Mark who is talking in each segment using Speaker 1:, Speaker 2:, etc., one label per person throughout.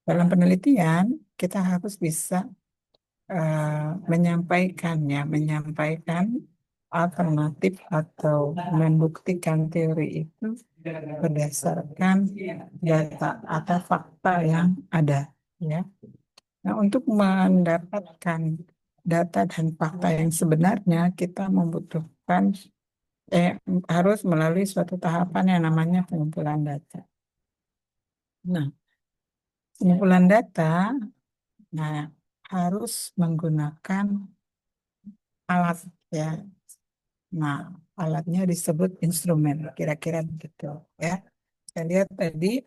Speaker 1: Dalam penelitian, kita harus bisa menyampaikan alternatif atau membuktikan teori itu berdasarkan data atau fakta yang ada, ya. Nah, untuk mendapatkan data dan fakta yang sebenarnya, kita membutuhkan eh, harus melalui suatu tahapan yang namanya pengumpulan data. Nah, pengumpulan data, nah, harus menggunakan alat, ya. Nah, alatnya disebut instrumen, kira-kira begitu, ya. Saya lihat tadi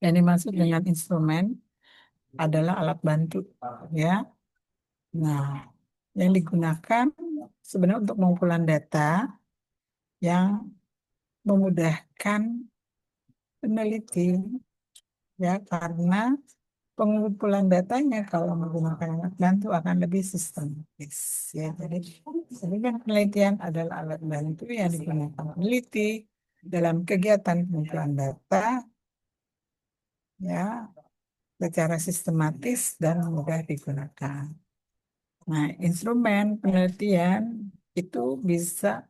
Speaker 1: yang dimaksud dengan instrumen adalah alat bantu, ya. Nah, yang digunakan sebenarnya untuk pengumpulan data yang memudahkan peneliti, ya, karena pengumpulan datanya kalau menggunakan alat bantu akan lebih sistematis, ya. Jadi kan penelitian adalah alat bantu yang digunakan peneliti dalam kegiatan pengumpulan data, ya, secara sistematis dan mudah digunakan. Nah, instrumen penelitian itu bisa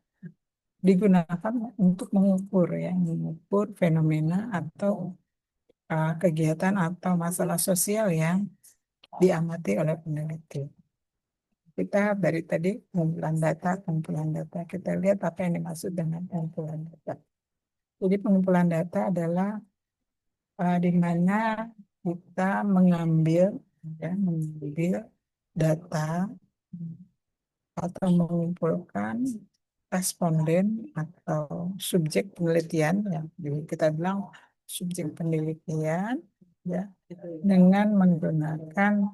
Speaker 1: digunakan untuk mengukur fenomena atau kegiatan atau masalah sosial yang diamati oleh peneliti. Kita dari tadi pengumpulan data, kita lihat apa yang dimaksud dengan pengumpulan data. Jadi pengumpulan data adalah di mana kita mengambil data atau mengumpulkan responden atau subjek penelitian, yang kita bilang subjek penelitian, ya, dengan menggunakan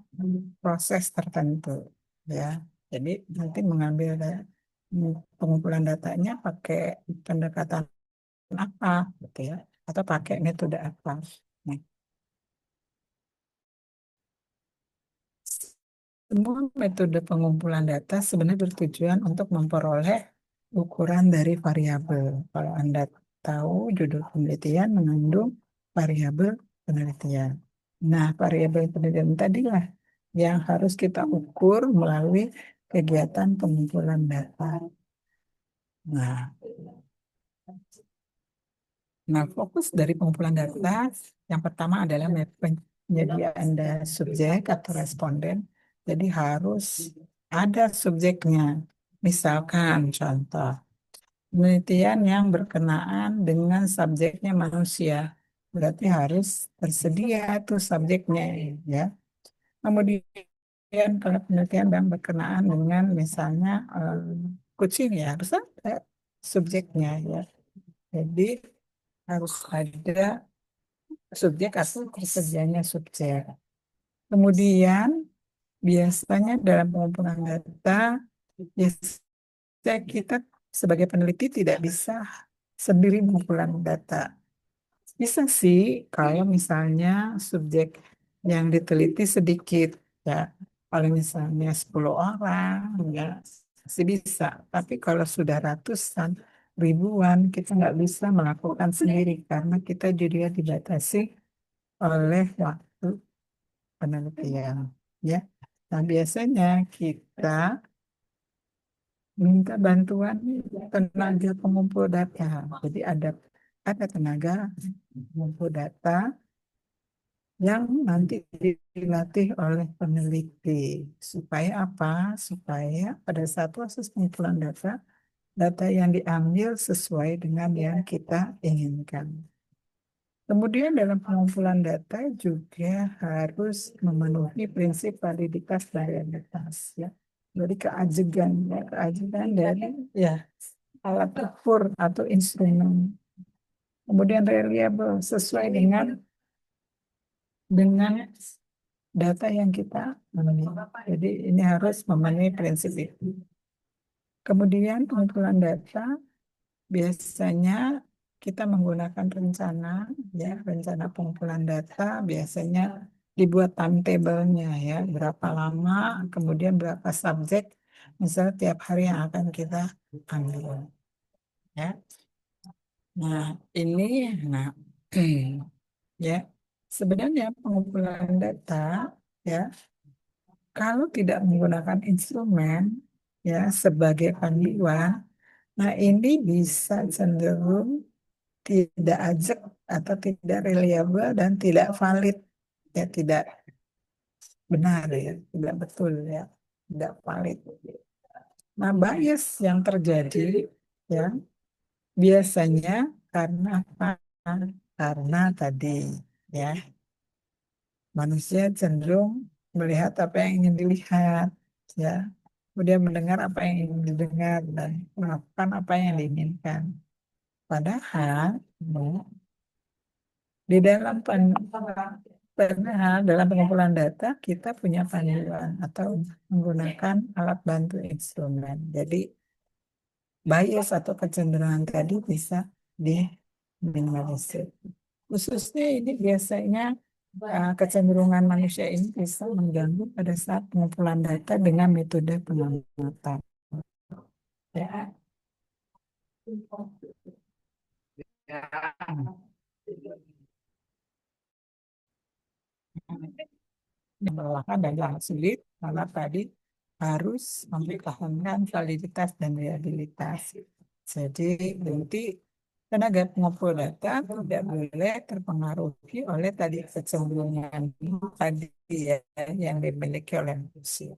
Speaker 1: proses tertentu, ya. Jadi nanti pengumpulan datanya pakai pendekatan apa, gitu, ya, atau pakai metode apa. Nah, semua metode pengumpulan data sebenarnya bertujuan untuk memperoleh ukuran dari variabel. Kalau Anda tahu, judul penelitian mengandung variabel penelitian. Nah, variabel penelitian tadilah yang harus kita ukur melalui kegiatan pengumpulan data. Nah, fokus dari pengumpulan data yang pertama adalah penyediaan subjek atau responden. Jadi harus ada subjeknya. Misalkan contoh, penelitian yang berkenaan dengan subjeknya manusia. Berarti harus tersedia tuh subjeknya, ya. Kemudian kalau penelitian yang berkenaan dengan misalnya kucing, ya harus ada subjeknya, ya. Jadi harus ada subjek atau tersedianya subjek. Kemudian biasanya dalam pengumpulan data, biasanya kita sebagai peneliti tidak bisa sendiri mengumpulkan data. Bisa sih kalau misalnya subjek yang diteliti sedikit, ya. Kalau misalnya 10 orang, ya masih bisa. Tapi kalau sudah ratusan, ribuan, kita nggak bisa melakukan sendiri karena kita juga dibatasi oleh waktu penelitian, ya. Nah, biasanya kita minta bantuan tenaga pengumpul data. Jadi ada tenaga pengumpul data yang nanti dilatih oleh peneliti. Supaya apa? Supaya pada saat proses pengumpulan data, data yang diambil sesuai dengan yang kita inginkan. Kemudian dalam pengumpulan data juga harus memenuhi prinsip validitas dan realitas, ya. Jadi keajegan dari, ya, alat ukur atau instrumen. Kemudian reliable sesuai dengan data yang kita penuhi. Jadi ini harus memenuhi prinsip itu. Kemudian pengumpulan data biasanya kita menggunakan rencana, ya, rencana pengumpulan data biasanya dibuat timetable-nya, ya, berapa lama, kemudian berapa subjek, misalnya tiap hari yang akan kita ambil, ya. Nah, ini, nah, ya, sebenarnya pengumpulan data ya kalau tidak menggunakan instrumen ya sebagai panduan, nah ini bisa cenderung tidak ajak atau tidak reliable dan tidak valid ya tidak benar ya tidak betul ya tidak valid. Nah bias yang terjadi ya biasanya karena apa? Karena tadi ya manusia cenderung melihat apa yang ingin dilihat ya kemudian mendengar apa yang ingin didengar dan melakukan apa yang diinginkan. Padahal ya, di dalam padahal dalam pengumpulan data kita punya panduan atau menggunakan alat bantu instrumen. Jadi bias atau kecenderungan tadi bisa diminimalisir. Khususnya ini biasanya kecenderungan manusia ini bisa mengganggu pada saat pengumpulan data dengan metode pengamatan. Ya. Yang melelahkan dan sangat sulit karena tadi harus mempertahankan validitas dan reliabilitas. Jadi nanti tenaga pengumpul data tidak boleh terpengaruhi oleh tadi kecenderungan tadi ya, yang dimiliki oleh manusia.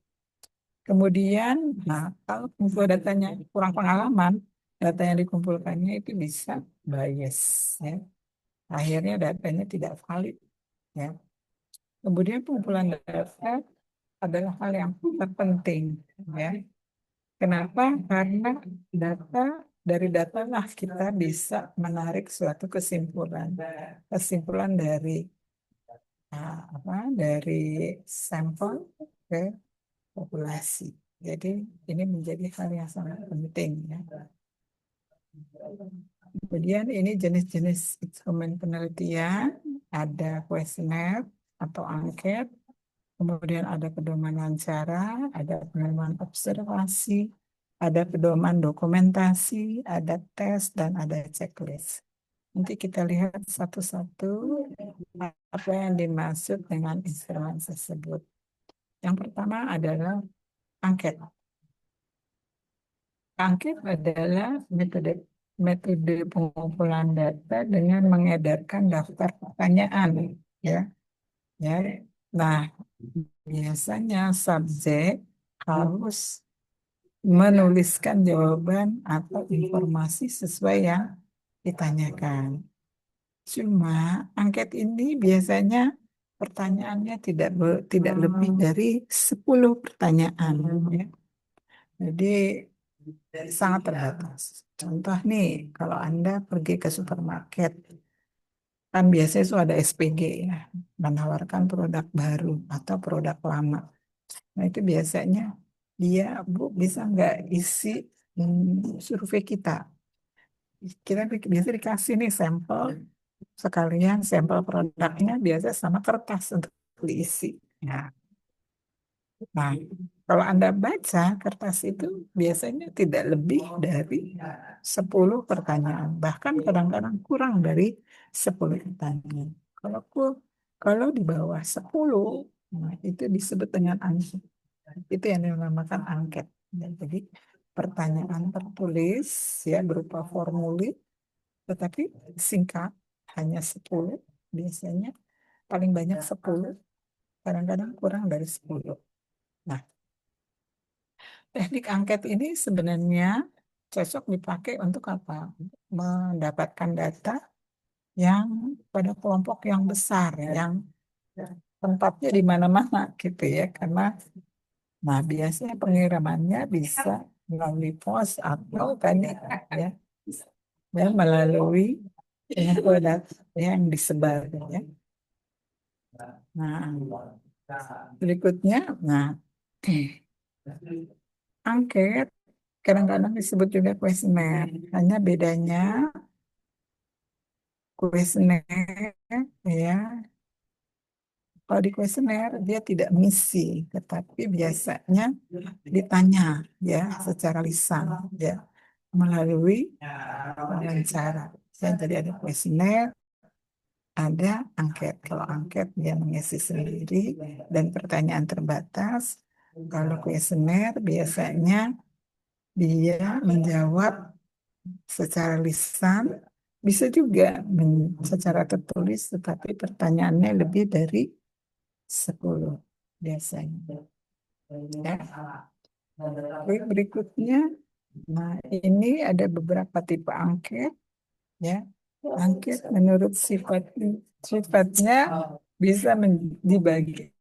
Speaker 1: Kemudian, nah kalau pengumpul datanya kurang pengalaman, data yang dikumpulkannya itu bisa bias, ya. Akhirnya datanya tidak valid, ya. Kemudian pengumpulan data adalah hal yang terpenting, ya. Kenapa? Karena data dari data lah kita bisa menarik suatu kesimpulan, kesimpulan dari apa? Dari sampel ke populasi. Jadi ini menjadi hal yang sangat penting ya. Kemudian ini jenis-jenis instrumen penelitian, ada kuesioner atau angket, kemudian ada pedoman wawancara, ada pedoman observasi, ada pedoman dokumentasi, ada tes, dan ada checklist. Nanti kita lihat satu-satu apa yang dimaksud dengan instrumen tersebut. Yang pertama adalah angket. Angket adalah metode metode pengumpulan data dengan mengedarkan daftar pertanyaan, ya, ya. Nah, biasanya subjek harus menuliskan jawaban atau informasi sesuai yang ditanyakan. Cuma angket ini biasanya pertanyaannya tidak lebih dari 10 pertanyaan, ya. Jadi sangat terbatas. Contoh nih, kalau Anda pergi ke supermarket, kan biasanya itu ada SPG ya, menawarkan produk baru atau produk lama. Nah itu biasanya dia, Bu, bisa nggak isi survei kita? Kita biasa dikasih nih sampel, sekalian sampel produknya biasa sama kertas untuk diisi. Nah, Nah, kalau Anda baca kertas itu biasanya tidak lebih dari 10 pertanyaan, bahkan kadang-kadang kurang dari 10 pertanyaan. Kalau kalau di bawah 10, nah, itu disebut dengan angket. Itu yang dinamakan angket. Ya, jadi pertanyaan tertulis ya berupa formulir, tetapi singkat, hanya 10 biasanya, paling banyak 10, kadang-kadang kurang dari 10. Nah, teknik angket ini sebenarnya cocok dipakai untuk apa? Mendapatkan data yang pada kelompok yang besar, yang tempatnya di mana-mana gitu ya. Karena, nah biasanya pengirimannya bisa melalui pos atau tadi ya, ya melalui data yang disebar ya. Nah, berikutnya, nah angket kadang-kadang disebut juga kuesioner. Hanya bedanya kuesioner ya, kalau di kuesioner dia tidak misi, tetapi biasanya ditanya ya secara lisan ya melalui wawancara. Ya, jadi ada kuesioner, ada angket. Kalau angket dia mengisi sendiri dan pertanyaan terbatas. Kalau kuesioner biasanya dia menjawab secara lisan, bisa juga secara tertulis, tetapi pertanyaannya lebih dari 10 biasanya. Ya. Berikutnya, nah ini ada beberapa tipe angket, ya. Angket menurut sifatnya bisa dibagi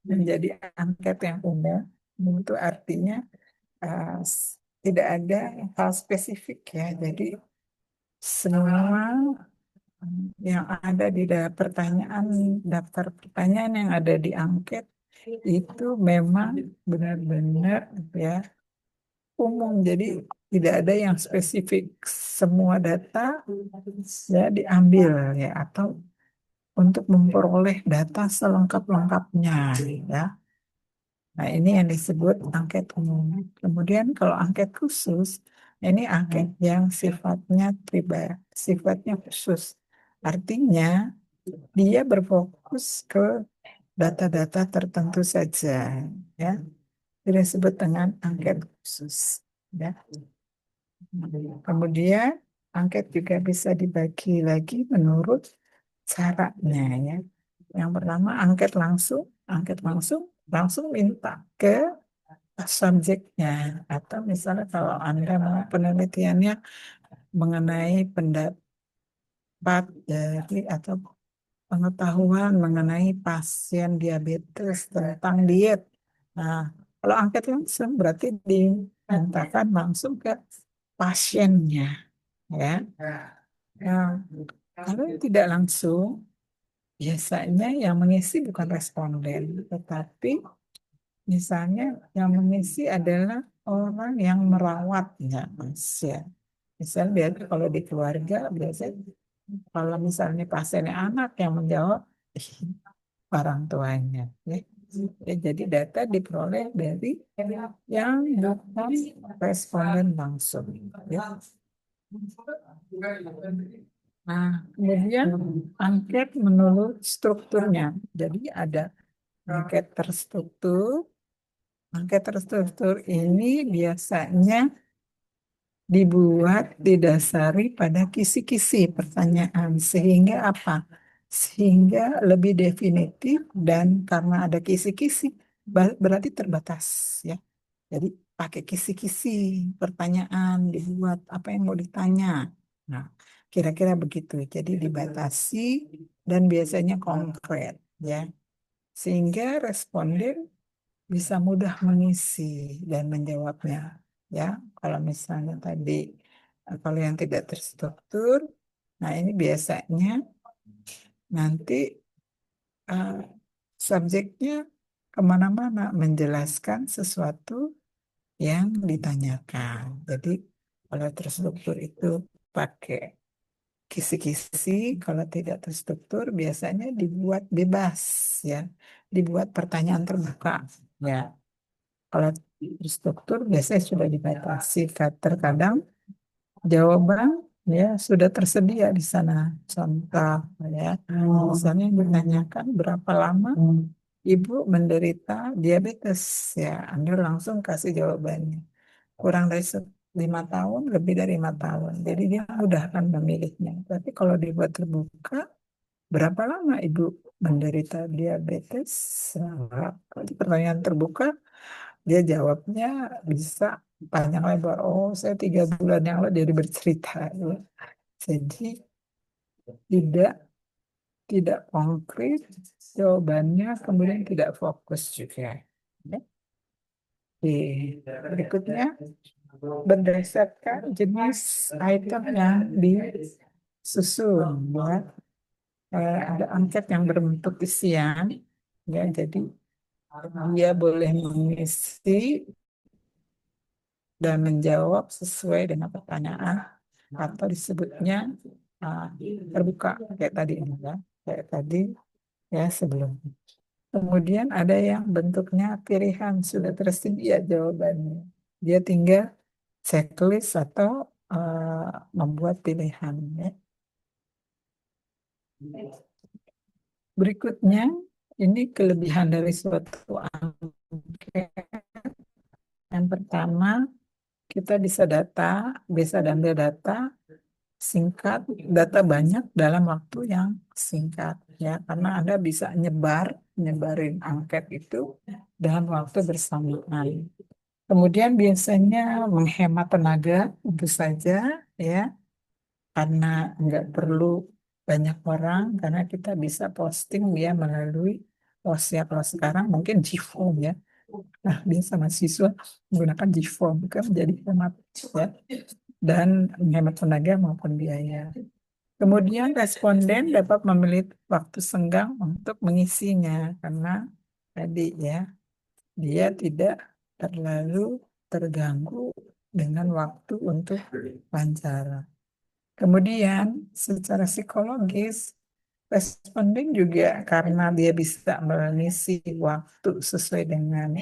Speaker 1: menjadi angket yang umum. Itu artinya tidak ada hal spesifik ya. Jadi semua yang ada di pertanyaan, daftar pertanyaan yang ada di angket itu memang benar-benar ya umum. Jadi tidak ada yang spesifik. Semua data ya diambil ya atau untuk memperoleh data selengkap-lengkapnya ya. Nah, ini yang disebut angket umum. Kemudian kalau angket khusus, ini angket yang sifatnya pribadi, sifatnya khusus. Artinya dia berfokus ke data-data tertentu saja, ya. Itu disebut dengan angket khusus, ya. Kemudian angket juga bisa dibagi lagi menurut caranya, ya. Yang pertama angket langsung, langsung minta ke subjeknya, atau misalnya kalau Anda mau penelitiannya mengenai pendapat dari atau pengetahuan mengenai pasien diabetes tentang diet. Nah, kalau angket langsung berarti dimintakan langsung ke pasiennya, ya. Nah, kalau tidak langsung, biasanya yang mengisi bukan responden, tetapi misalnya yang mengisi adalah orang yang merawatnya, Mas ya. Misalnya kalau di keluarga biasanya kalau misalnya pasiennya anak yang menjawab orang tuanya, ya. Ya, jadi data diperoleh dari yang bukan responden langsung, ya. Nah, kemudian angket menurut strukturnya. Jadi ada angket terstruktur. Angket terstruktur ini biasanya dibuat didasari pada kisi-kisi pertanyaan. Sehingga apa? Sehingga lebih definitif dan karena ada kisi-kisi berarti terbatas ya. Jadi pakai kisi-kisi pertanyaan dibuat apa yang mau ditanya. Nah, kira-kira begitu. Jadi dibatasi dan biasanya konkret ya. Sehingga responden bisa mudah mengisi dan menjawabnya ya. Kalau misalnya tadi kalau yang tidak terstruktur, nah ini biasanya nanti eh, subjeknya kemana-mana menjelaskan sesuatu yang ditanyakan. Jadi kalau terstruktur itu pakai kisi-kisi, kalau tidak terstruktur biasanya dibuat bebas ya, dibuat pertanyaan terbuka ya. Kalau struktur biasanya sudah dibatasi. Terkadang jawaban ya sudah tersedia di sana. Contoh ya, misalnya ditanyakan berapa lama ibu menderita diabetes ya, Anda langsung kasih jawabannya. Kurang dari 5 tahun, lebih dari 5 tahun. Jadi dia mudah akan memilihnya. Tapi kalau dibuat terbuka, berapa lama ibu menderita diabetes? Nah, kalau pertanyaan terbuka, dia jawabnya bisa panjang lebar. Oh, saya 3 bulan yang lalu jadi bercerita. Ya. Jadi tidak tidak konkret jawabannya, kemudian tidak fokus juga. Ya. Oke. Berikutnya berdasarkan jenis item yang disusun. Ya. Ada angket yang berbentuk isian. Ya, jadi dia boleh mengisi dan menjawab sesuai dengan pertanyaan atau disebutnya uh, terbuka kayak tadi ini ya, kayak tadi ya sebelumnya. Kemudian ada yang bentuknya pilihan sudah tersedia jawabannya. Dia tinggal checklist atau membuat pilihan ya. Berikutnya, ini kelebihan dari suatu angket. Yang pertama, kita bisa ambil data singkat, data banyak dalam waktu yang singkat, ya, karena Anda bisa nyebarin angket itu dalam waktu bersamaan. Kemudian biasanya menghemat tenaga, tentu saja, ya, karena nggak perlu banyak orang, karena kita bisa posting dia melalui, kalau sekarang mungkin Gform, ya. Nah, biasa mahasiswa menggunakan Gform, kan menjadi hemat, ya, dan menghemat tenaga maupun biaya. Kemudian responden dapat memilih waktu senggang untuk mengisinya, karena tadi, ya, dia tidak terlalu terganggu dengan waktu untuk wawancara. Kemudian secara psikologis, responden juga karena dia bisa mengisi waktu sesuai dengan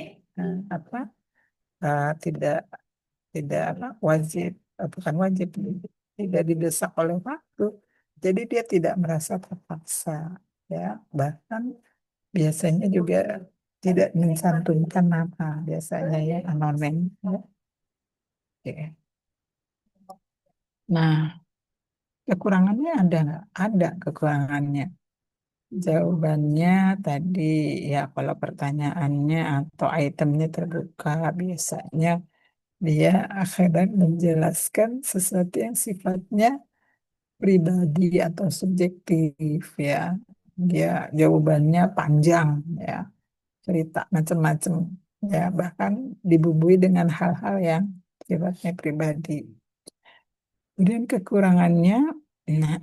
Speaker 1: apa, tidak tidak apa wajib, bukan wajib, tidak didesak oleh waktu, jadi dia tidak merasa terpaksa, ya. Bahkan biasanya juga tidak mencantumkan nama, biasanya, ya, anonim, ya. Oke. Nah, kekurangannya ada nggak? Ada kekurangannya. Jawabannya tadi, ya, kalau pertanyaannya atau itemnya terbuka, biasanya dia akan menjelaskan sesuatu yang sifatnya pribadi atau subjektif, ya. Dia jawabannya panjang, ya, cerita macam-macam, ya, bahkan dibumbui dengan hal-hal yang sifatnya pribadi. Kemudian kekurangannya, nah,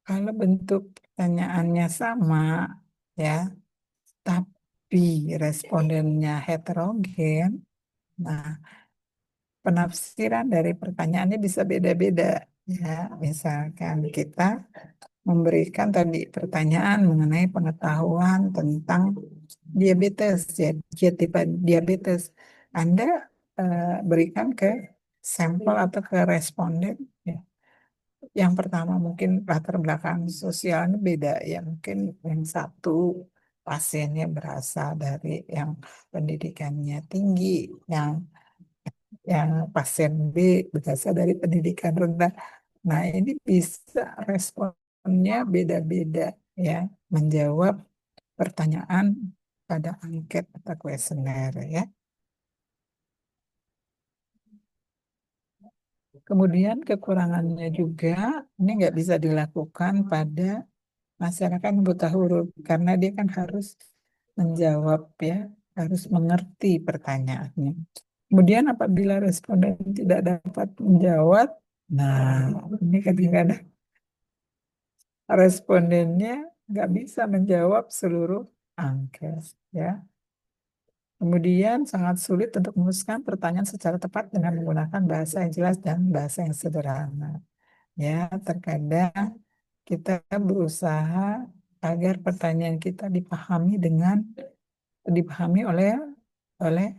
Speaker 1: kalau bentuk pertanyaannya sama, ya, tapi respondennya heterogen, nah, penafsiran dari pertanyaannya bisa beda-beda, ya. Misalkan kita memberikan tadi pertanyaan mengenai pengetahuan tentang diabetes, ya, tipe diabetes. Anda berikan ke sampel atau ke responden, ya. Yang pertama mungkin latar belakang sosialnya beda, ya, mungkin yang satu pasiennya berasal dari yang pendidikannya tinggi, yang pasien B berasal dari pendidikan rendah. Nah, ini bisa responnya beda-beda, ya, menjawab pertanyaan pada angket atau kuesioner, ya. Kemudian kekurangannya juga, ini nggak bisa dilakukan pada masyarakat buta huruf, karena dia kan harus menjawab, ya, harus mengerti pertanyaannya. Kemudian apabila responden tidak dapat menjawab, nah, ini kadang-kadang respondennya nggak bisa menjawab seluruh angket, ya. Kemudian sangat sulit untuk memutuskan pertanyaan secara tepat dengan menggunakan bahasa yang jelas dan bahasa yang sederhana. Ya, terkadang kita berusaha agar pertanyaan kita dipahami oleh oleh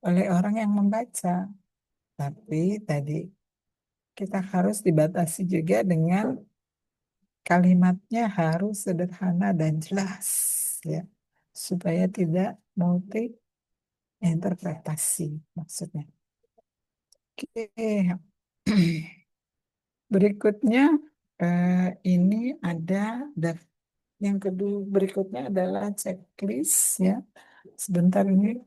Speaker 1: oleh orang yang membaca. Tapi tadi kita harus dibatasi juga dengan kalimatnya harus sederhana dan jelas, ya, supaya tidak multi interpretasi maksudnya. Oke. Berikutnya, eh, ini ada yang kedua, berikutnya adalah checklist, ya. Sebentar, ini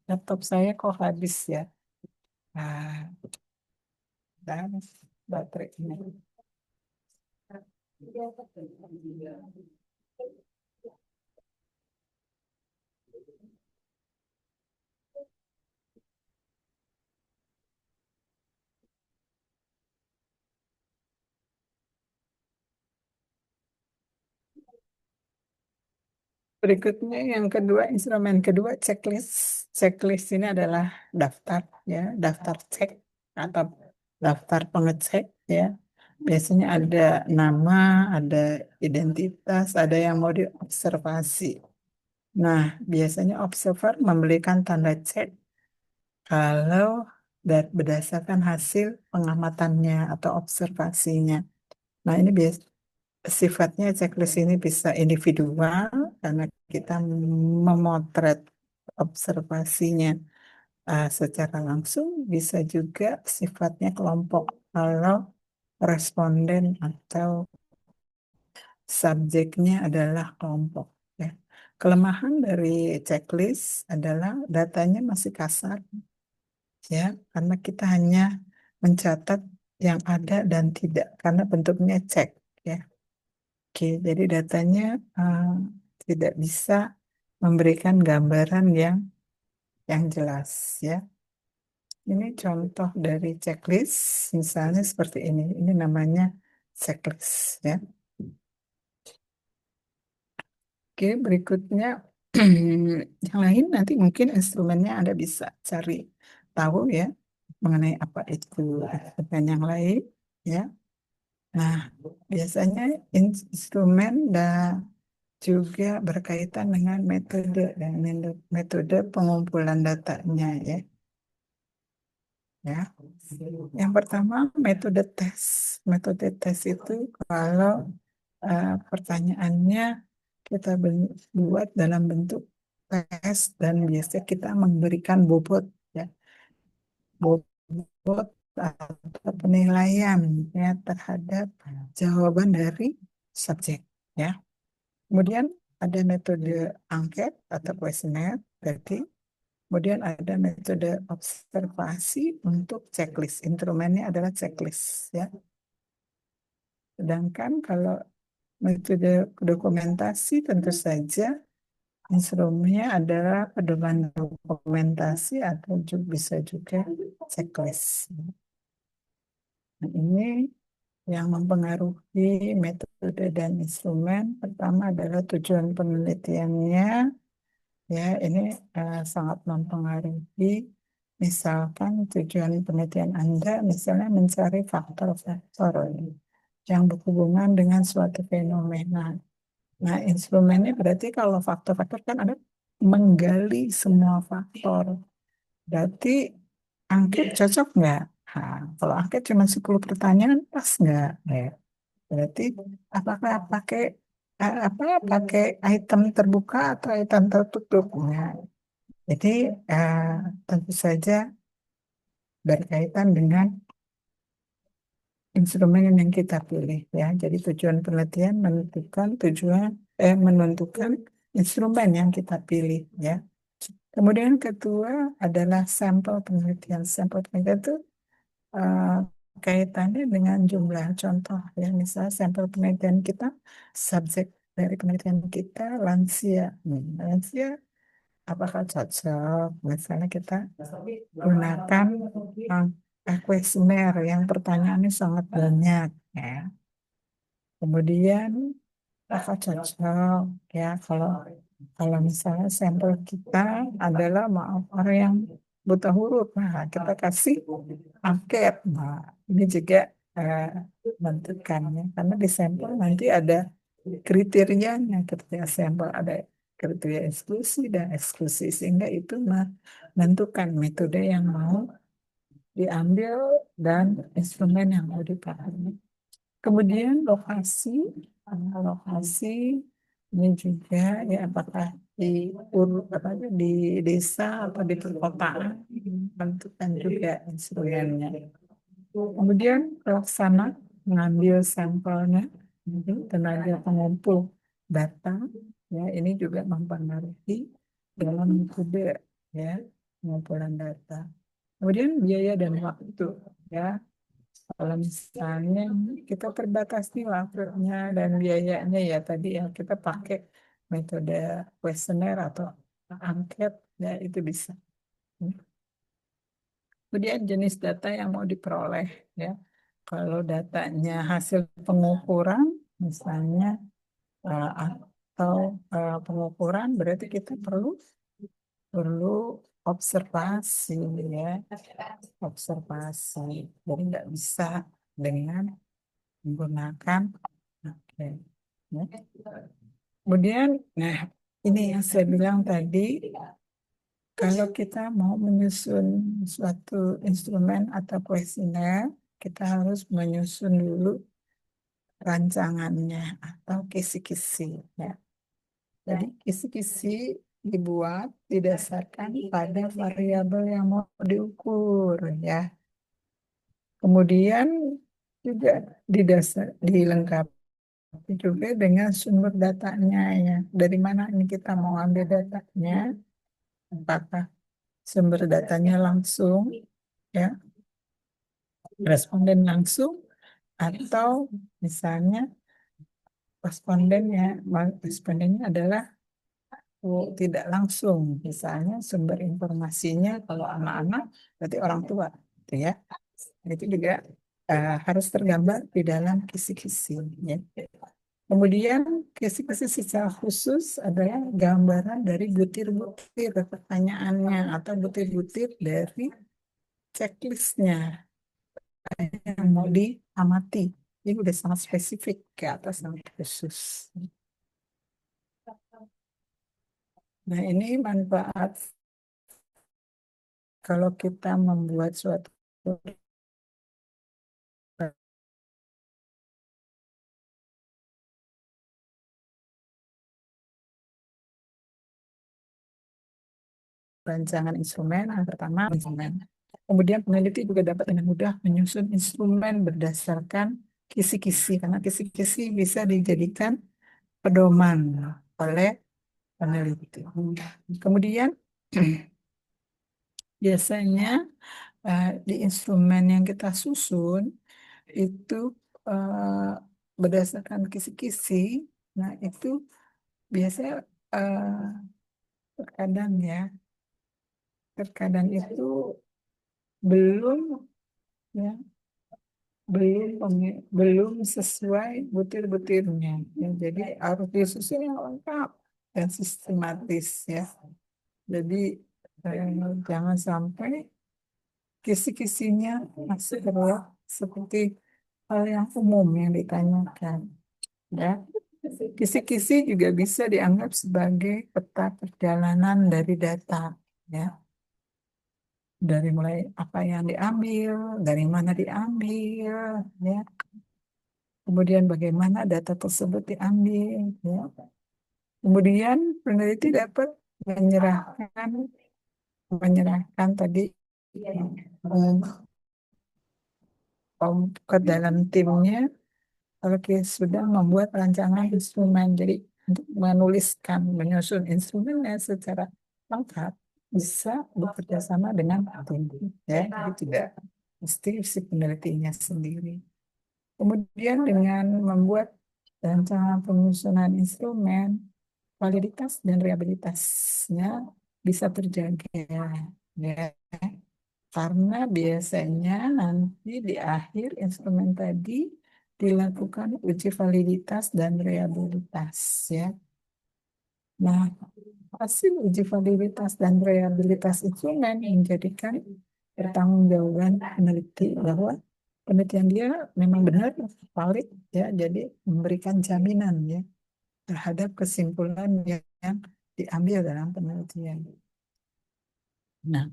Speaker 1: laptop saya kok habis, ya. Dan baterainya. Berikutnya yang kedua, instrumen kedua, checklist. Checklist ini adalah daftar, ya, daftar cek atau daftar pengecek, ya. Biasanya ada nama, ada identitas, ada yang mau diobservasi. Nah, biasanya observer memberikan tanda cek kalau berdasarkan hasil pengamatannya atau observasinya. Nah, ini sifatnya checklist ini bisa individual karena kita memotret observasinya secara langsung, bisa juga sifatnya kelompok kalau responden atau subjeknya adalah kelompok. Ya. Kelemahan dari checklist adalah datanya masih kasar, ya, karena kita hanya mencatat yang ada dan tidak, karena bentuknya cek, ya. Oke, jadi datanya uh, tidak bisa memberikan gambaran yang jelas, ya. Ini contoh dari checklist, misalnya seperti ini. Ini namanya checklist, ya. Oke, berikutnya yang lain nanti mungkin instrumennya Anda bisa cari tahu ya mengenai apa itu instrumen yang lain, ya. Nah, biasanya instrumen dan juga berkaitan dengan metode dan metode pengumpulan datanya, ya. Ya. Yang pertama metode tes. Metode tes itu kalau pertanyaannya kita buat dalam bentuk tes dan biasanya kita memberikan bobot, ya, bobot atau penilaian ya terhadap jawaban dari subjek, ya. Kemudian ada metode angket atau kuesioner berarti. Kemudian ada metode observasi untuk checklist. Instrumennya adalah checklist, ya. Sedangkan kalau metode dokumentasi tentu saja instrumennya adalah pedoman dokumentasi atau bisa juga checklist. Nah, ini yang mempengaruhi metode dan instrumen. Pertama adalah tujuan penelitiannya. Ya, ini sangat mempengaruhi. Misalkan tujuan penelitian Anda misalnya mencari faktor-faktor yang berhubungan dengan suatu fenomena. Nah, instrumennya berarti kalau faktor-faktor kan ada menggali semua faktor. Berarti angket cocok nggak? Nah, kalau angket cuma 10 pertanyaan pas nggak? Ya. Berarti apakah pakai item terbuka atau item tertutup? Nah, jadi eh, tentu saja berkaitan dengan instrumen yang kita pilih, ya. Jadi tujuan penelitian menentukan instrumen yang kita pilih, ya. Kemudian kedua adalah sampel penelitian. Sampel penelitian itu eh, kaitannya dengan jumlah contoh, ya. Misalnya sampel penelitian kita, subjek dari penelitian kita lansia. Lansia apakah cocok? Misalnya kita gunakan kuesioner yang pertanyaannya sangat banyak, ya. Kemudian apakah cocok, ya, kalau kalau misalnya sampel kita adalah maaf orang yang buta huruf, nah kita kasih angket. Nah, ini juga eh, menentukan, ya, karena di sampel nanti ada kriterianya. Kriteria sampel ada kriteria eksklusi dan eksklusi, sehingga itu menentukan metode yang mau diambil dan instrumen yang mau dipakai. Kemudian lokasi ini juga, ya, apakah di apa itu, di desa atau di perkotaan, tentukan juga instrumennya. Kemudian pelaksana mengambil sampelnya, tenaga pengumpul data, ya, ini juga mempengaruhi dalam metode, ya, pengumpulan data. Kemudian biaya dan waktu, ya. Kalau misalnya kita terbatas nih waktunya dan biayanya, ya tadi yang kita pakai metode kuesioner atau angket, ya itu bisa. Kemudian jenis data yang mau diperoleh, ya. Kalau datanya hasil pengukuran misalnya atau pengukuran, berarti kita perlu perlu observasi, ya, observasi. Jadi nggak bisa dengan menggunakan. Oke. Ya. Kemudian, nah, ini yang saya bilang tadi, kalau kita mau menyusun suatu instrumen atau kuesioner, kita harus menyusun dulu rancangannya atau kisi-kisi ya. Jadi kisi-kisi dibuat didasarkan pada variabel yang mau diukur ya. Kemudian juga dilengkapi juga dengan sumber datanya ya. Dari mana ini kita mau ambil datanya? Apakah sumber datanya langsung ya, responden langsung atau misalnya respondennya adalah tidak langsung. Misalnya sumber informasinya kalau anak-anak berarti orang tua gitu ya. Itu juga harus tergambar di dalam kisi-kisi ya. Kemudian kisi-kisi secara khusus adalah gambaran dari butir-butir pertanyaannya atau butir-butir dari checklistnya yang mau diamati. Ini udah sangat spesifik ke atas sangat khusus. Nah, ini manfaat kalau kita membuat suatu rancangan instrumen, yang pertama instrumen. Kemudian peneliti juga dapat dengan mudah menyusun instrumen berdasarkan kisi-kisi, karena kisi-kisi bisa dijadikan pedoman oleh peneliti. Kemudian biasanya di instrumen yang kita susun itu berdasarkan kisi-kisi, nah itu biasanya eh, terkadang ya, terkadang itu belum ya belum sesuai butir-butirnya ya, jadi harus disusun yang lengkap dan sistematis ya. Jadi jangan sampai kisi-kisinya masih terlihat seperti hal yang umum yang ditanyakan ya. Kisi-kisi juga bisa dianggap sebagai peta perjalanan dari data ya. Dari mulai apa yang diambil, dari mana diambil, ya. Kemudian bagaimana data tersebut diambil, ya. Kemudian peneliti dapat menyerahkan menyerahkan tadi um, ke dalam timnya kalau kita sudah membuat rancangan instrumen. Jadi untuk menuliskan, menyusun instrumennya secara lengkap bisa bekerja sama dengan tim, ya. Jadi tidak mesti si penelitinya sendiri. Kemudian dengan membuat rancangan penyusunan instrumen, validitas dan reliabilitasnya bisa terjaga, ya. Karena biasanya nanti di akhir instrumen tadi dilakukan uji validitas dan reliabilitas ya. Nah, hasil uji validitas dan reliabilitas instrumen menjadikan pertanggungjawaban peneliti bahwa penelitian dia memang benar valid ya, jadi memberikan jaminan ya terhadap kesimpulan yang diambil dalam penelitian. Nah,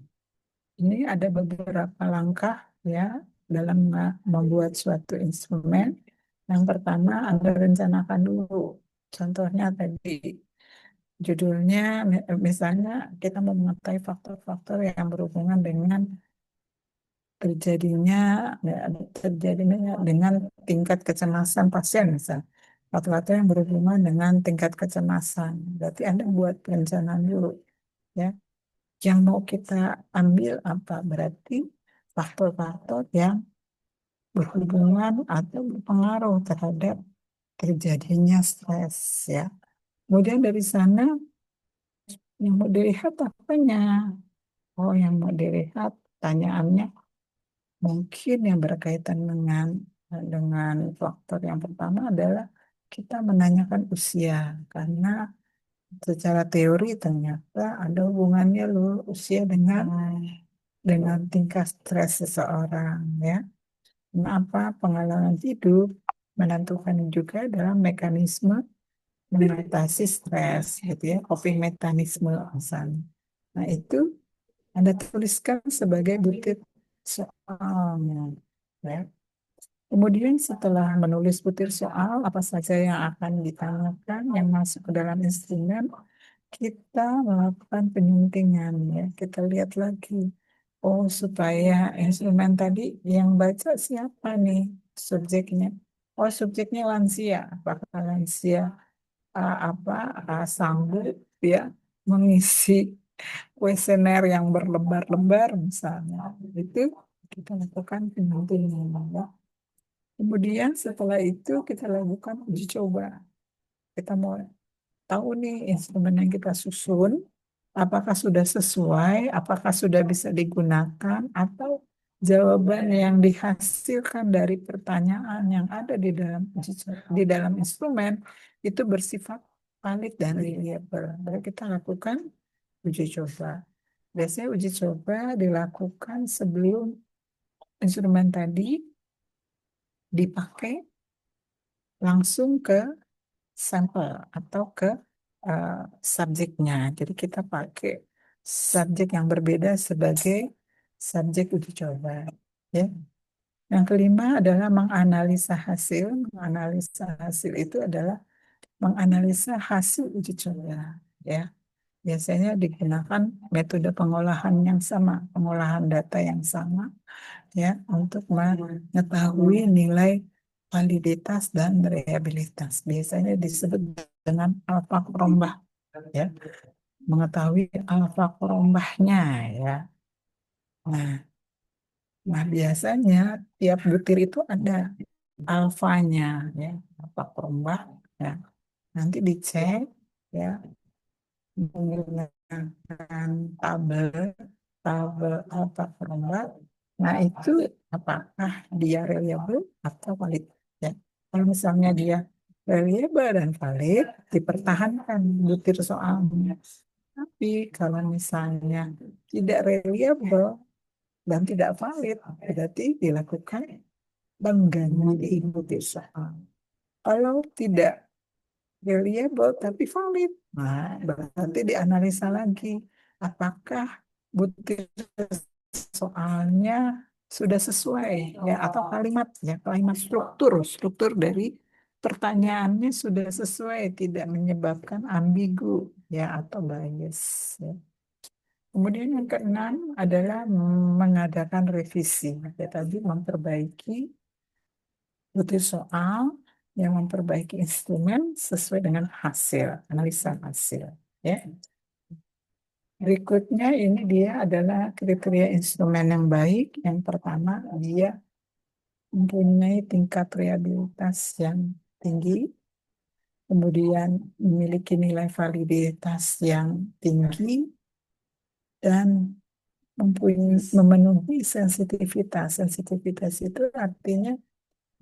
Speaker 1: ini ada beberapa langkah ya dalam membuat suatu instrumen. Yang pertama, Anda rencanakan dulu. Contohnya tadi judulnya misalnya kita mau mengetahui faktor-faktor yang berhubungan dengan terjadinya ya, terjadinya dengan tingkat kecemasan pasien misalnya. Faktor-faktor yang berhubungan dengan tingkat kecemasan. Berarti Anda buat perencanaan dulu ya. Yang mau kita ambil apa? Berarti faktor-faktor yang berhubungan atau berpengaruh terhadap terjadinya stres ya. Kemudian dari sana yang mau dilihat apanya? Oh, yang mau dilihat pertanyaannya mungkin yang berkaitan dengan faktor yang pertama adalah kita menanyakan usia karena secara teori ternyata ada hubungannya loh usia dengan tingkat stres seseorang ya. Kenapa pengalaman hidup menentukan juga dalam mekanisme mengatasi stres gitu ya, coping mekanisme misalnya. Nah, itu Anda tuliskan sebagai butir soalnya ya. Kemudian setelah menulis butir soal, apa saja yang akan ditanyakan yang masuk ke dalam instrumen, kita melakukan penyuntingan ya. Kita lihat lagi. Oh, supaya instrumen tadi yang baca siapa nih subjeknya? Oh, subjeknya lansia. Apakah lansia sanggup ya mengisi kuesioner yang berlembar-lembar misalnya? Itu kita lakukan penyuntingan ya. Kemudian setelah itu kita lakukan uji coba. Kita mau tahu nih instrumen yang kita susun, apakah sudah sesuai, apakah sudah bisa digunakan, atau jawaban yang dihasilkan dari pertanyaan yang ada di dalam instrumen itu bersifat valid dan reliable. Jadi kita lakukan uji coba. Biasanya uji coba dilakukan sebelum instrumen tadi dipakai langsung ke sampel atau ke eh, subjeknya. Jadi kita pakai subjek yang berbeda sebagai subjek uji coba. Ya. Yang kelima adalah menganalisa hasil. Menganalisa hasil itu adalah menganalisa hasil uji coba. Ya. Biasanya digunakan metode pengolahan yang sama, pengolahan data yang sama, ya, untuk mengetahui nilai validitas dan reliabilitas. Biasanya disebut dengan alfa korombah, ya, mengetahui alfa korombahnya, ya. Nah, nah biasanya tiap butir itu ada alfanya, ya, alfa korombah, ya. Nanti dicek, ya, menggunakan tabel tabel alfa korombah. Nah, itu apakah dia reliable atau valid, ya. Kalau misalnya dia reliable dan valid, dipertahankan butir soalnya. Tapi kalau misalnya tidak reliable dan tidak valid, berarti dilakukan pengganti butir soal. Kalau tidak reliable tapi valid, nah berarti dianalisa lagi apakah butir soalnya sudah sesuai ya, atau kalimat struktur dari pertanyaannya sudah sesuai, tidak menyebabkan ambigu ya atau bias ya. Kemudian yang keenam adalah mengadakan revisi. Ya, tadi memperbaiki butir soal, yang memperbaiki instrumen sesuai dengan hasil, analisa hasil ya. Berikutnya ini dia adalah kriteria instrumen yang baik. Yang pertama, dia mempunyai tingkat reliabilitas yang tinggi, kemudian memiliki nilai validitas yang tinggi, dan memenuhi sensitivitas. Sensitivitas itu artinya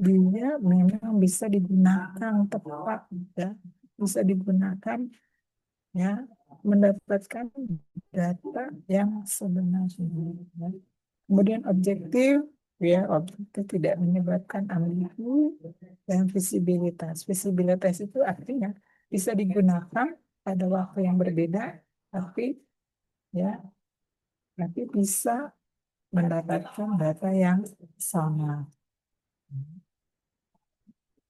Speaker 1: dia memang bisa digunakan tepat, ya, bisa digunakan ya mendapatkan data yang sebenarnya. Ya. Kemudian objektif tidak menyebabkan ambigu, dan visibilitas. Visibilitas itu artinya bisa digunakan pada waktu yang berbeda, tapi ya, tapi bisa mendapatkan data yang sama.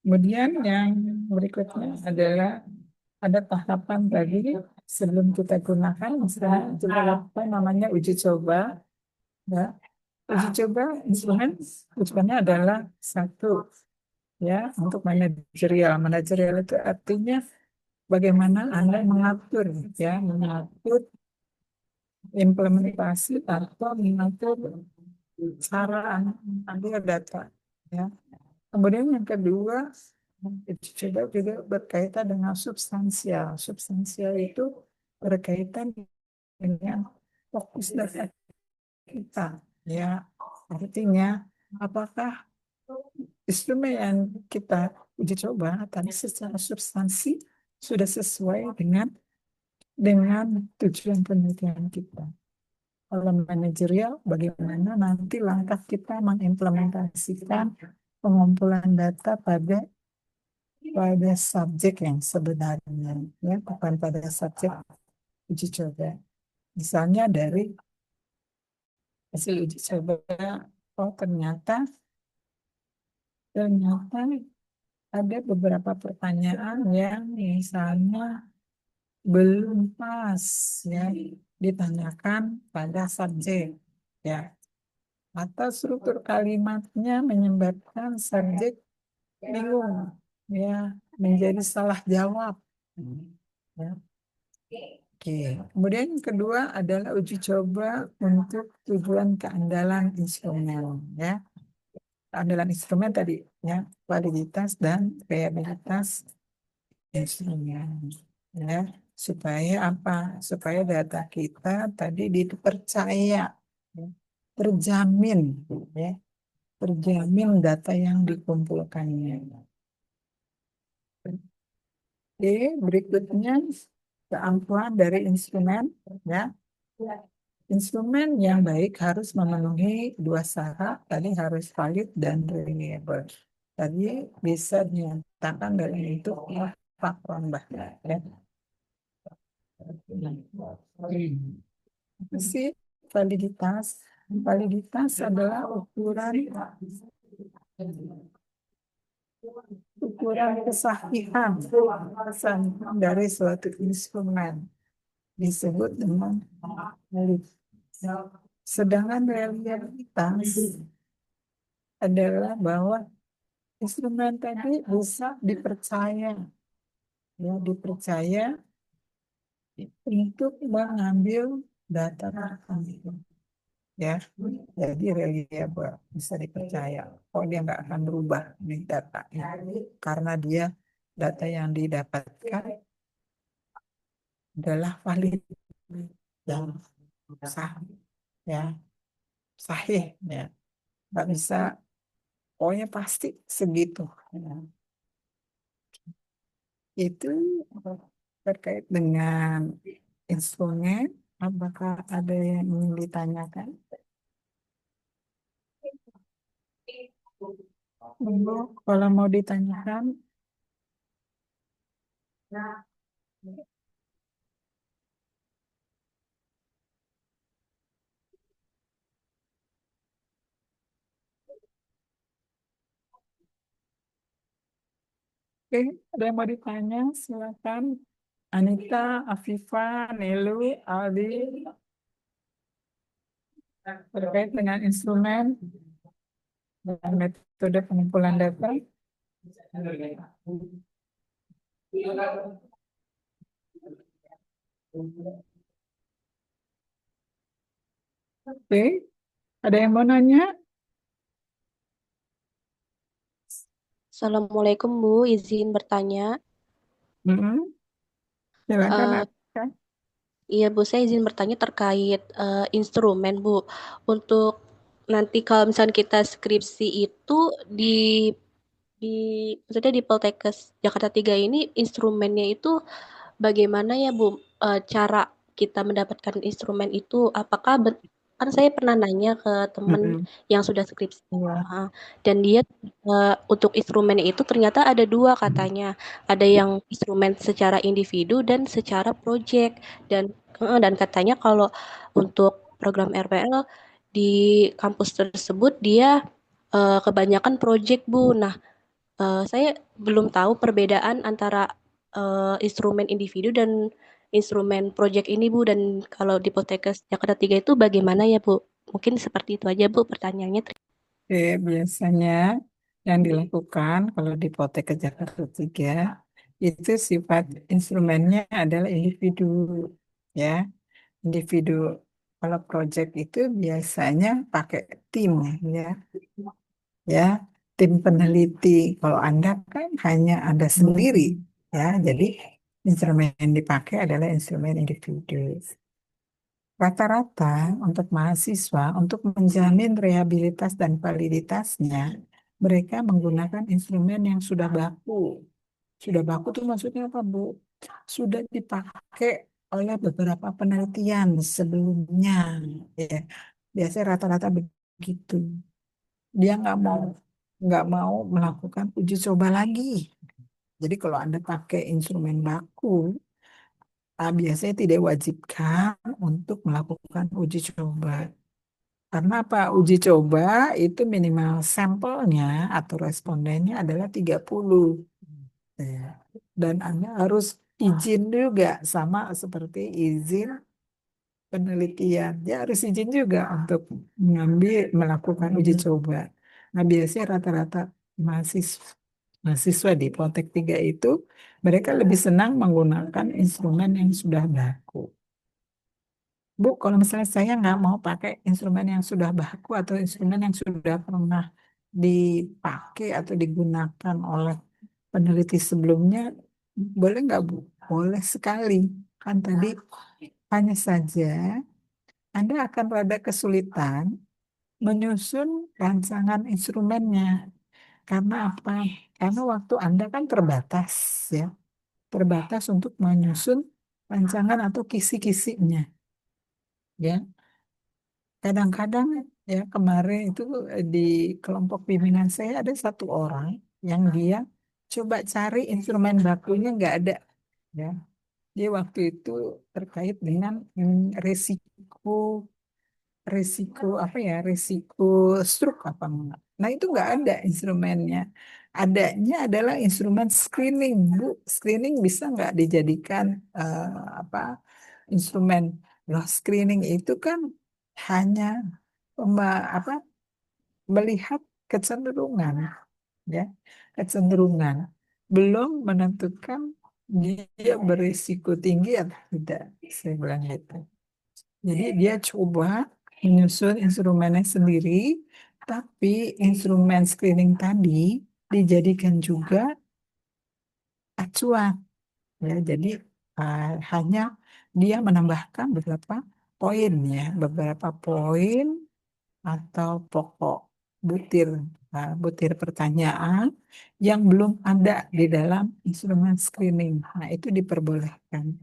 Speaker 1: Kemudian yang berikutnya adalah ada tahapan tadi sebelum kita gunakan, misalnya kita lakukan namanya uji coba. Ya. Uji coba instrumennya adalah satu, ya, untuk manajerial. Manajerial itu artinya bagaimana Anda mengatur, ya, mengatur implementasi atau mengatur cara ambil data, ya. Kemudian yang kedua, uji coba juga berkaitan dengan substansial. Substansial itu berkaitan dengan fokus data kita, ya. Artinya, apakah instrumen yang kita uji coba tadi secara substansi sudah sesuai dengan tujuan penelitian kita. Kalau manajerial, bagaimana nanti langkah kita mengimplementasikan pengumpulan data pada subjek yang sebenarnya, ya, bukan pada subjek uji coba. Misalnya dari hasil uji coba, oh ternyata ternyata ada beberapa pertanyaan yang misalnya belum pas ya ditanyakan pada subjek ya, atau struktur kalimatnya menyebabkan subjek bingung ya, menjadi salah jawab ya. Oke, kemudian yang kedua adalah uji coba untuk tujuan keandalan instrumen ya. Keandalan instrumen tadi ya, validitas dan reliabilitas instrumen ya, supaya apa? Supaya data kita tadi dipercaya ya, terjamin ya, terjamin data yang dikumpulkannya. Oke, berikutnya keampuhan dari instrumen ya. Instrumen yang baik harus memenuhi dua syarat, tadi harus valid dan reliable. Tadi bisa dinyatakan dalam bentuk faktor ya. Apa sih validitas? Validitas adalah ukuran kesahihan dari suatu instrumen disebut dengan valid. Sedangkan realitas adalah bahwa instrumen tadi bisa dipercaya, ya dipercaya untuk mengambil data tertentu, ya. Jadi reliable, bisa dipercaya. Oh dia nggak akan berubah nih datanya, karena dia data yang didapatkan adalah valid dan sah, ya sahih, ya nggak bisa, pokoknya pasti segitu. Ya. Itu terkait dengan instrumen, apakah ada yang ingin ditanyakan? Monggo, kalau mau ditanyakan, oke, ada yang mau ditanya, silakan. Anita, Afifa, Nilu, Aldi, terkait dengan instrumen dan metode pengumpulan data. Oke, ada yang mau nanya?
Speaker 2: Assalamualaikum Bu, izin bertanya.
Speaker 1: Mm-mm. Silakan,
Speaker 2: Eh,
Speaker 1: Afifa.
Speaker 2: iya Bu, saya izin bertanya terkait instrumen Bu. Untuk nanti kalau misalnya kita skripsi itu di di maksudnya di Poltekkes Jakarta 3 ini instrumennya itu bagaimana ya Bu? Cara kita mendapatkan instrumen itu apakah kan saya pernah nanya ke temen
Speaker 1: Mm-mm.
Speaker 2: yang sudah skripsi.
Speaker 1: Iya.
Speaker 2: Ah, dan dia untuk instrumen itu ternyata ada dua katanya. Ada yang instrumen secara individu dan secara project. Dan katanya kalau untuk program RPL di kampus tersebut dia kebanyakan project Bu. Nah, saya belum tahu perbedaan antara instrumen individu dan instrumen project ini Bu. Dan kalau di Potekkes Jakarta 3 itu bagaimana ya Bu? Mungkin seperti itu aja Bu pertanyaannya.
Speaker 1: Oke, biasanya yang dilakukan kalau di Potek ke Jakarta 3 itu sifat instrumennya adalah individu ya, individu. Kalau project itu biasanya pakai tim ya, ya tim peneliti. Kalau Anda kan hanya Anda sendiri ya, jadi instrumen yang dipakai adalah instrumen individu. Rata-rata untuk mahasiswa, untuk menjamin rehabilitas dan validitasnya, mereka menggunakan instrumen yang sudah baku. Sudah baku itu maksudnya apa, Bu? Sudah dipakai oleh beberapa penelitian sebelumnya. Ya. Biasanya rata-rata begitu. Dia nggak mau melakukan uji coba lagi. Jadi kalau Anda pakai instrumen baku, biasanya tidak wajibkan untuk melakukan uji coba. Karena apa? Uji coba itu minimal sampelnya atau respondennya adalah 30. Ya. Dan Anda harus izin juga sama seperti izin penelitian. Dia harus izin juga untuk melakukan uji coba. Nah, biasanya rata-rata mahasiswa, mahasiswa di Poltek 3 itu mereka lebih senang menggunakan instrumen yang sudah baku. Bu, kalau misalnya saya nggak mau pakai instrumen yang sudah baku atau instrumen yang sudah pernah dipakai atau digunakan oleh peneliti sebelumnya, boleh nggak Bu? Boleh sekali. Kan tadi hanya saja Anda akan rada kesulitan menyusun rancangan instrumennya. Karena apa? Karena waktu Anda kan terbatas ya. Terbatas untuk menyusun rancangan atau kisi-kisinya. Ya, kadang-kadang ya kemarin itu di kelompok bimbingan saya ada satu orang yang dia coba cari instrumen bakunya nggak ada. Ya, dia waktu itu terkait dengan resiko risiko apa ya, risiko stroke apa enggak. Nah itu nggak ada instrumennya. Adanya adalah instrumen screening, Bu. Screening bisa nggak dijadikan apa instrumen? Loh, screening itu kan hanya apa melihat kecenderungan, ya, kecenderungan. Belum menentukan dia berisiko tinggi atau tidak. Saya bilang gitu. Jadi dia coba menyusun instrumennya sendiri, tapi instrumen screening tadi dijadikan juga acuan. Ya, jadi hanya dia menambahkan beberapa poin ya, beberapa poin atau pokok butir butir pertanyaan yang belum ada di dalam instrumen screening. Nah, itu diperbolehkan.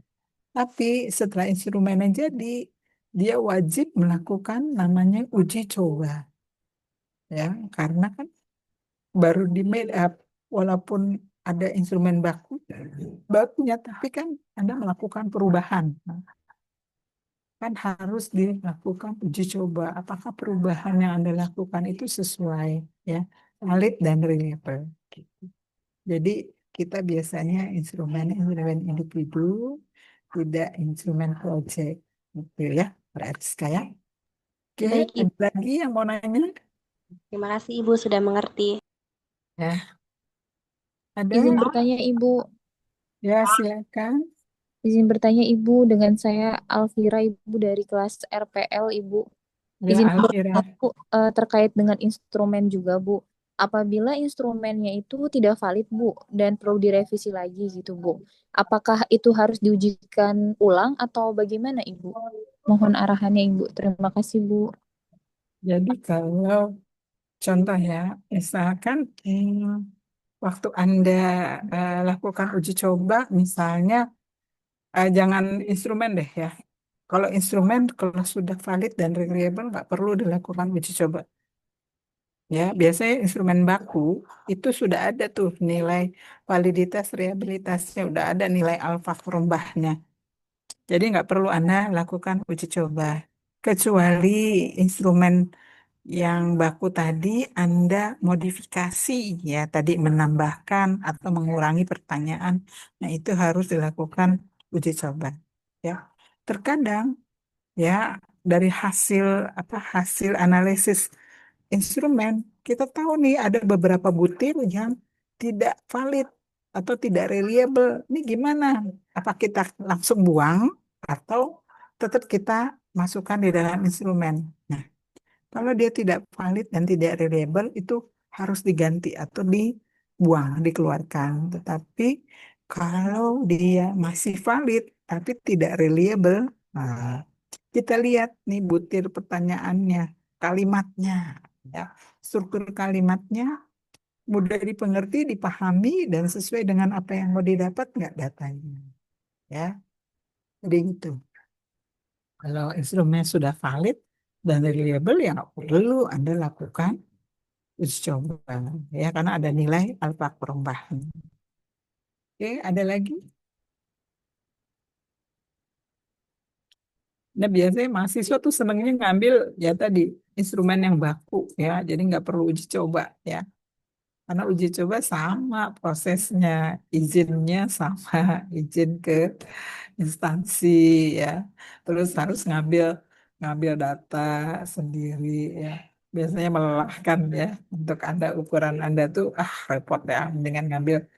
Speaker 1: Tapi setelah instrumennya jadi, dia wajib melakukan namanya uji coba, ya, karena kan baru di made up, walaupun ada instrumen bakunya, tapi kan Anda melakukan perubahan. Nah, kan harus dilakukan uji coba. Apakah perubahan yang Anda lakukan itu sesuai, ya, valid dan reliable. Gitu. Jadi kita biasanya instrumen individu, tidak instrumen project, gitu ya, berarti kayak. Oke,
Speaker 2: Baik, Ibu.
Speaker 1: ada lagi yang mau nanya?
Speaker 2: Terima kasih Ibu sudah mengerti.
Speaker 1: Ya, ada?
Speaker 3: Izin bertanya Ibu,
Speaker 1: Ya, silakan.
Speaker 3: izin bertanya Ibu dengan saya Alvira Ibu dari kelas RPL Ibu.
Speaker 1: Ya,
Speaker 3: Izin bertanya
Speaker 1: Alfira.
Speaker 3: Bu, terkait dengan instrumen juga Bu. Apabila instrumennya itu tidak valid Bu dan perlu direvisi lagi gitu Bu. Apakah itu harus diujikan ulang atau bagaimana Ibu? Mohon arahannya Ibu. Terima kasih Bu.
Speaker 1: Jadi kalau contoh ya, misalkan waktu Anda lakukan uji coba, misalnya jangan instrumen deh ya. Kalau instrumen, kalau sudah valid dan reliable, nggak perlu dilakukan uji coba. Ya, biasanya instrumen baku itu sudah ada tuh nilai validitas reliabilitasnya, udah ada nilai alfa perumbahnya. Jadi nggak perlu Anda lakukan uji coba. Kecuali instrumen yang baku tadi Anda modifikasi ya, tadi menambahkan atau mengurangi pertanyaan. Nah, itu harus dilakukan uji coba. Ya. Terkadang ya dari hasil hasil analisis instrumen kita tahu nih ada beberapa butir yang tidak valid atau tidak reliable. Ini gimana? Apa kita langsung buang atau tetap kita masukkan di dalam instrumen? Nah, kalau dia tidak valid dan tidak reliable itu harus diganti atau dibuang, dikeluarkan. Tetapi kalau dia masih valid tapi tidak reliable, nah, kita lihat nih butir pertanyaannya, kalimatnya, ya, struktur kalimatnya mudah dipengerti, dipahami, dan sesuai dengan apa yang mau didapat nggak datanya, ya. Jadi itu. Kalau instrumen sudah valid dan reliable ya nggak perlu Anda lakukan uji coba, ya, karena ada nilai alfa perubahan. Oke, ada lagi? Nah, biasanya mahasiswa tuh senangnya ngambil ya tadi instrumen yang baku ya, jadi nggak perlu uji coba ya. Karena uji coba sama prosesnya, izinnya sama, izin ke instansi ya. Terus harus ngambil ngambil data sendiri ya. Biasanya melelahkan ya. Untuk Anda ukuran Anda tuh repot ya, dengan ngambil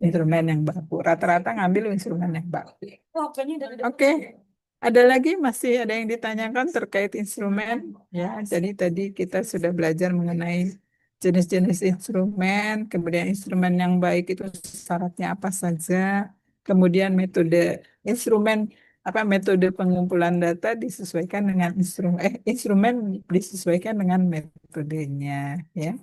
Speaker 1: instrumen yang baku. Rata-rata ngambil instrumen yang baku. Oke. Ada lagi masih ada yang ditanyakan terkait instrumen ya. Jadi tadi kita sudah belajar mengenai jenis-jenis instrumen, kemudian instrumen yang baik itu syaratnya apa saja, kemudian metode instrumen metode pengumpulan data disesuaikan dengan instrumen disesuaikan dengan metodenya ya.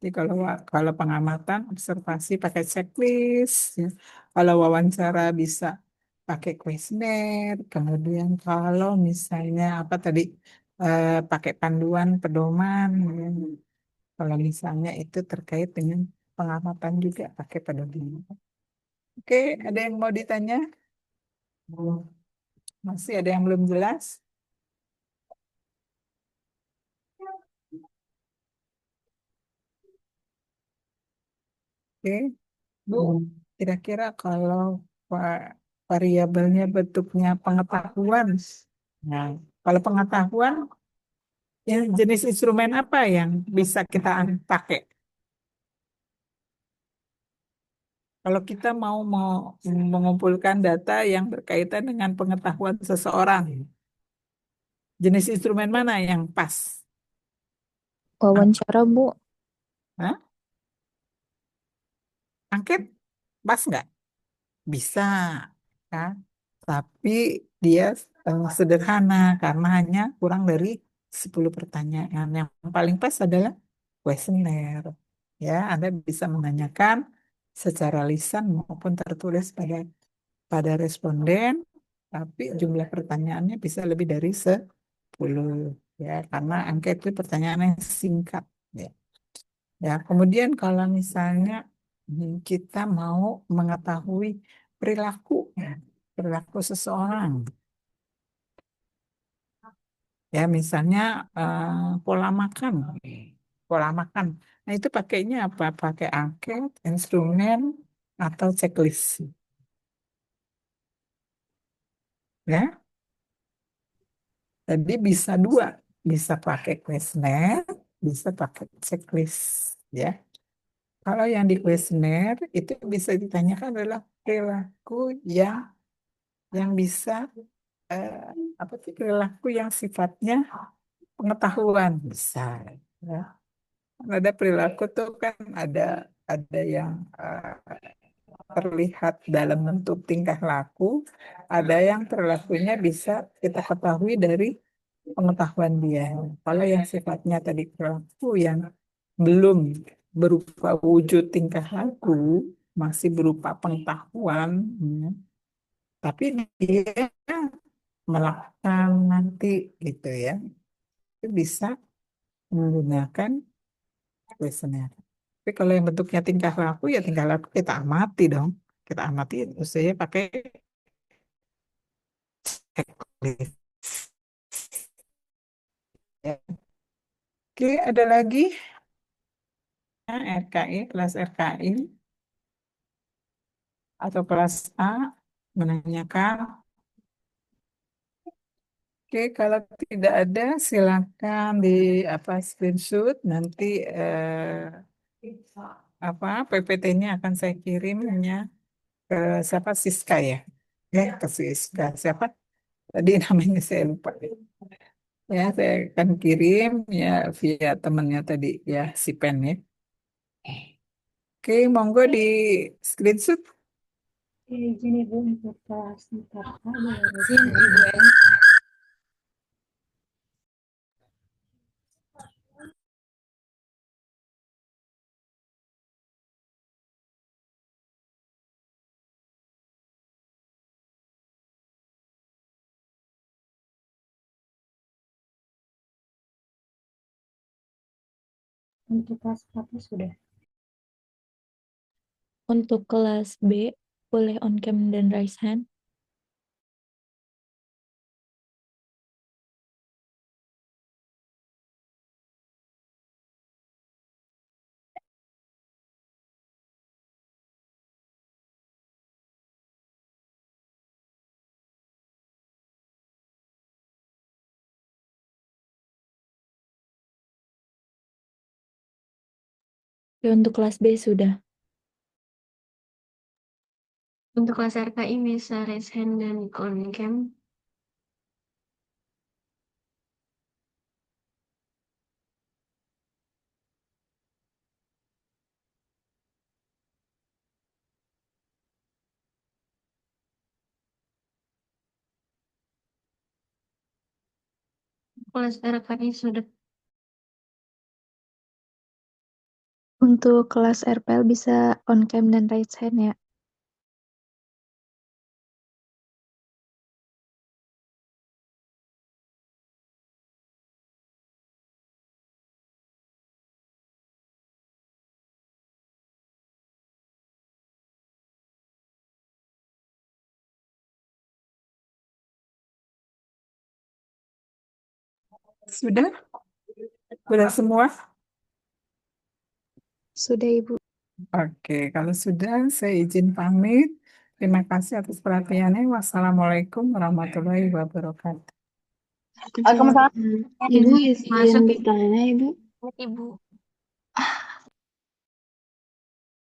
Speaker 1: Jadi kalau pengamatan observasi pakai checklist ya. Kalau wawancara bisa pakai kuesioner, kemudian kalau misalnya apa tadi pakai panduan pedoman ya. Kalau misalnya itu terkait dengan pengamatan juga pakai pedoman. Oke, ada yang mau ditanya? Masih ada yang belum jelas? Oke, Bu, kira-kira kalau variabelnya bentuknya pengetahuan, nah, kalau pengetahuan, ya jenis instrumen apa yang bisa kita pakai? Kalau kita mau mengumpulkan data yang berkaitan dengan pengetahuan seseorang, jenis instrumen mana yang pas?
Speaker 3: Wawancara, Bu.
Speaker 1: Hah? Angket, pas nggak? Bisa, kan? Tapi dia sederhana karena hanya kurang dari 10 pertanyaan. Yang paling pas adalah kuesioner. Ya, Anda bisa menanyakan secara lisan maupun tertulis pada responden, tapi jumlah pertanyaannya bisa lebih dari 10 ya, karena angket itu pertanyaannya singkat ya. Ya, kemudian kalau misalnya kita mau mengetahui perilaku ya, perilaku seseorang. Ya, misalnya eh, pola makan, pola makan. Nah, itu pakainya apa? Pakai angket, instrumen, atau checklist. Ya, jadi bisa dua, bisa pakai kuesioner, bisa pakai checklist. Ya, kalau yang di kuesioner itu bisa ditanyakan adalah perilaku yang bisa eh, apa sih perilaku yang sifatnya pengetahuan bisa. Ya. Ada perilaku tuh kan ada yang terlihat dalam bentuk tingkah laku, ada yang perilakunya bisa kita ketahui dari pengetahuan dia. Kalau yang sifatnya tadi perilaku yang belum berupa wujud tingkah laku, masih berupa pengetahuan, ya, tapi dia melakukan nanti gitu ya, itu bisa menggunakan kuesioner. Tapi kalau yang bentuknya tingkah laku, ya tingkah laku kita amati dong. Kita amati, terus saya pakai checklist. Ya. Oke, ada lagi RKI, kelas RKI atau kelas A menanyakan. Oke, kalau tidak ada silakan di screenshot nanti PPT-nya akan saya kirimnya ke siapa Siska ya, ke Siska siapa tadi namanya saya lupa ya, saya akan kirim ya via temannya tadi ya si Pen ya. Oke, monggo di screenshot.
Speaker 4: Izin Ibu untuk kelas 4A boleh
Speaker 3: Izin, Ibu Eni.
Speaker 4: untuk kelas 4A sudah.
Speaker 5: Untuk kelas B, boleh on cam dan raise hand. Oke, untuk kelas B sudah.
Speaker 6: Untuk kelas RKI bisa raise hand dan on cam. Kelas RKI sudah.
Speaker 5: Untuk kelas RPL bisa on cam dan raise hand ya.
Speaker 1: Sudah? Sudah semua?
Speaker 5: Sudah, Ibu.
Speaker 1: Oke, kalau sudah saya izin pamit. Terima kasih atas perhatiannya. Wassalamualaikum warahmatullahi wabarakatuh.
Speaker 6: Waalaikumsalam. Ibu izin
Speaker 2: Masuk,
Speaker 6: bertanya, Ibu.
Speaker 2: Ibu.